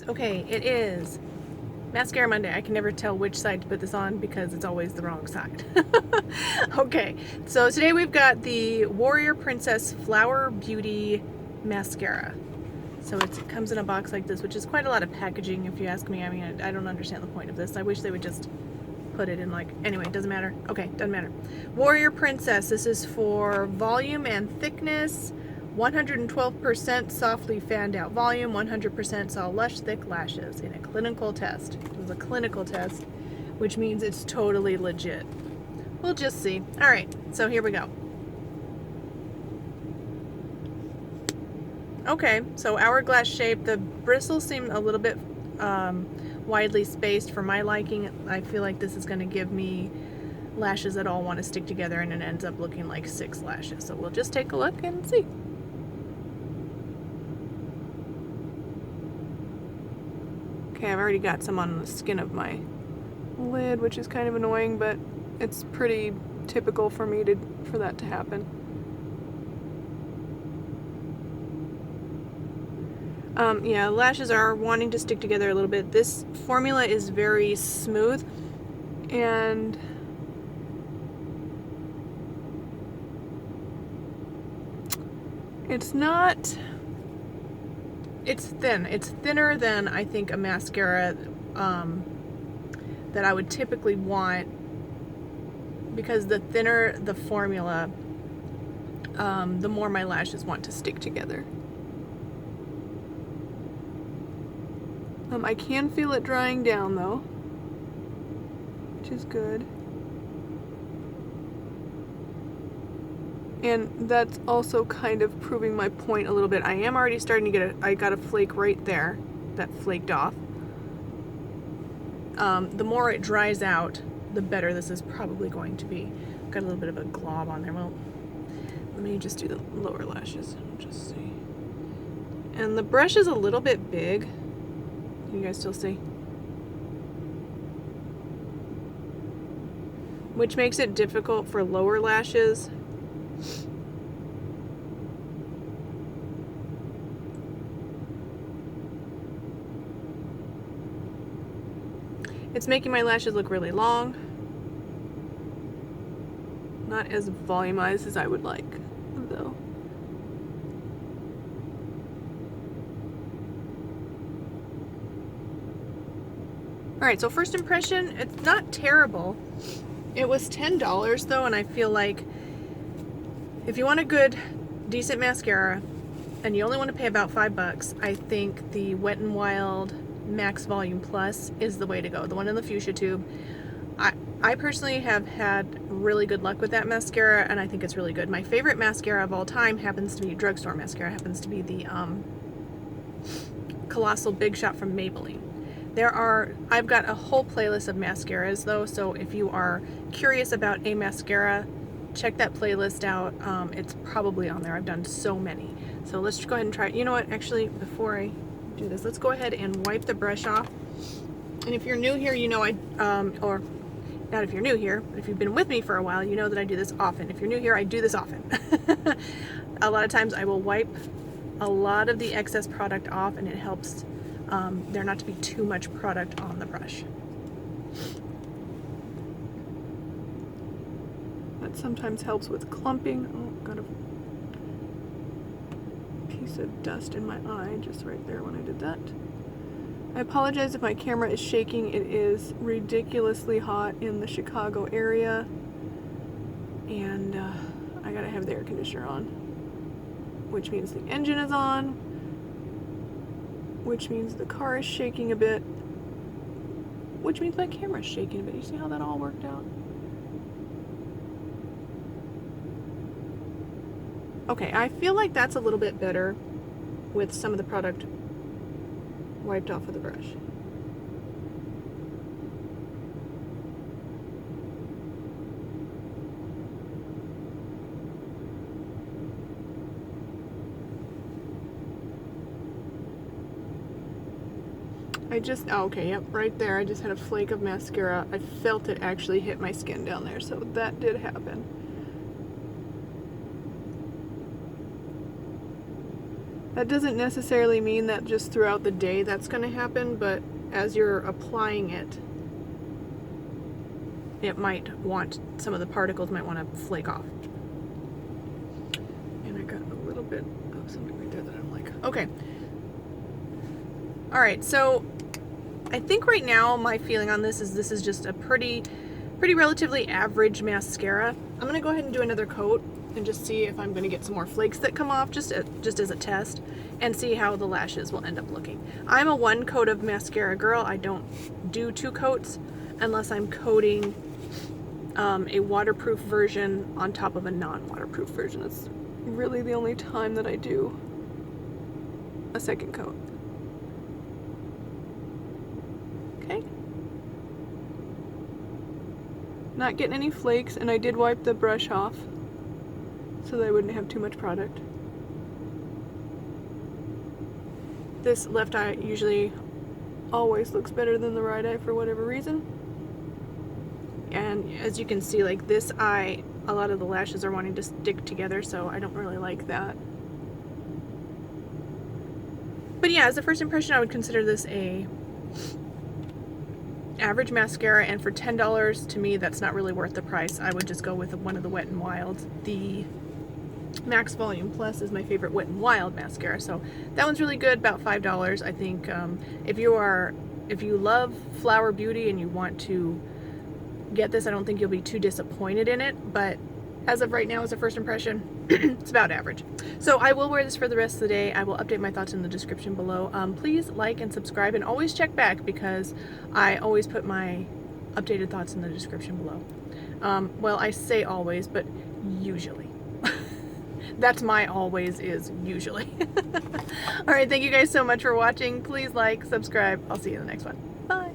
Okay, it is Mascara Monday. I can never tell which side to put this on because it's always the wrong side. Okay, so today we've got the Warrior Princess Flower Beauty Mascara. So it comes in a box like this, which is quite a lot of packaging if you ask me. I mean, I don't understand the point of this. I wish they would just put it in like, anyway, doesn't matter. Okay, doesn't matter. Warrior Princess, this is for volume and thickness. 112% softly fanned out volume, 100% saw lush thick lashes in a clinical test. It was a clinical test, which means it's totally legit. We'll just see. All right, so here we go. Okay, so hourglass shape. The bristles seem a little bit widely spaced for my liking. I feel like this is going to give me lashes that all want to stick together, and it ends up looking like 6 lashes. So we'll just take a look and see. Okay, I've already got some on the skin of my lid, which is kind of annoying, but it's pretty typical for me for that to happen. Yeah, lashes are wanting to stick together a little bit. This formula is very smooth, and it's thin. It's thinner than I think a mascara that I would typically want, because the thinner the formula, the more my lashes want to stick together. I can feel it drying down though, which is good. And that's also kind of proving my point a little bit. I am already starting to get I got a flake right there that flaked off. The more it dries out, the better this is probably going to be. Got a little bit of a glob on there. Well, let me just do the lower lashes. Just see. And the brush is a little bit big. Can you guys still see? Which makes it difficult for lower lashes. It's making my lashes look really long. Not as volumized as I would like, though. Alright, so first impression, it's not terrible. It was $10 though, and I feel like if you want a good, decent mascara, and you only want to pay about $5, I think the Wet n Wild Max Volume Plus is the way to go. The one in the fuchsia tube. I personally have had really good luck with that mascara, and I think it's really good. My favorite mascara of all time happens to be drugstore mascara. Happens to be the Colossal Big Shot from Maybelline. I've got a whole playlist of mascaras though, so if you are curious about a mascara, check that playlist out. It's probably on there. I've done so many. So let's go ahead and try it. You know what, actually, before I do this, let's go ahead and wipe the brush off. And if you're new here, you know or not if you're new here, but if you've been with me for a while, you know that I do this often. If you're new here, I do this often. A lot of times I will wipe a lot of the excess product off, and it helps there not to be too much product on the brush. That sometimes helps with clumping. Oh, got a piece of dust in my eye just right there when I did that. I apologize if my camera is shaking. It is ridiculously hot in the Chicago area, and I gotta have the air conditioner on, which means the engine is on, which means the car is shaking a bit, which means my camera is shaking a bit. You see how that all worked out? Okay, I feel like that's a little bit better with some of the product wiped off with the brush. Oh, okay, yep, right there. I just had a flake of mascara. I felt it actually hit my skin down there, so that did happen. That doesn't necessarily mean that just throughout the day that's going to happen, but as you're applying it, it might want, some of the particles might want to flake off. And I got a little bit of something right there that I don't like. Okay. Alright, so I think right now my feeling on this is just a pretty relatively average mascara. I'm going to go ahead and do another coat and just see if I'm going to get some more flakes that come off just as a test, and see how the lashes will end up looking. I'm a 1 coat of mascara girl. I don't do 2 coats unless I'm coating a waterproof version on top of a non-waterproof version. That's really the only time that I do a 2nd coat. Okay. Not getting any flakes, and I did wipe the brush off so that I wouldn't have too much product. This left eye usually always looks better than the right eye for whatever reason. And as you can see, like this eye, a lot of the lashes are wanting to stick together, so I don't really like that. But yeah, as a first impression, I would consider this a average mascara, and for $10, to me, that's not really worth the price. I would just go with one of the Wet n Wilds. The Max Volume Plus is my favorite Wet n Wild mascara, so that one's really good, about $5. I think if you love Flower Beauty and you want to get this, I don't think you'll be too disappointed in it, but as of right now, as a first impression, it's about average. So I will wear this for the rest of the day. I will update my thoughts in the description below. Please like and subscribe, and always check back, because I always put my updated thoughts in the description below. Well, I say always, but usually. That's my always is usually. Alright, thank you guys so much for watching. Please like, subscribe. I'll see you in the next one. Bye!